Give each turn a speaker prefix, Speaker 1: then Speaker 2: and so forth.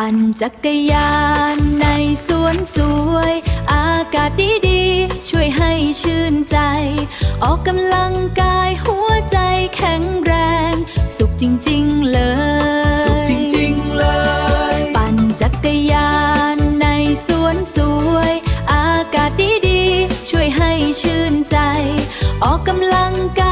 Speaker 1: ปั่นจักรยานในสวนสวยอากาศดีๆช่วยให้ชื่นใจออกกำลังกายหัวใจแข็งแรงสุขจริงๆเลย
Speaker 2: สุขจริงๆเลย
Speaker 1: ปั่นจักรยานในสวนสวยอากาศดีๆช่วยให้ชื่นใจออกกำลังก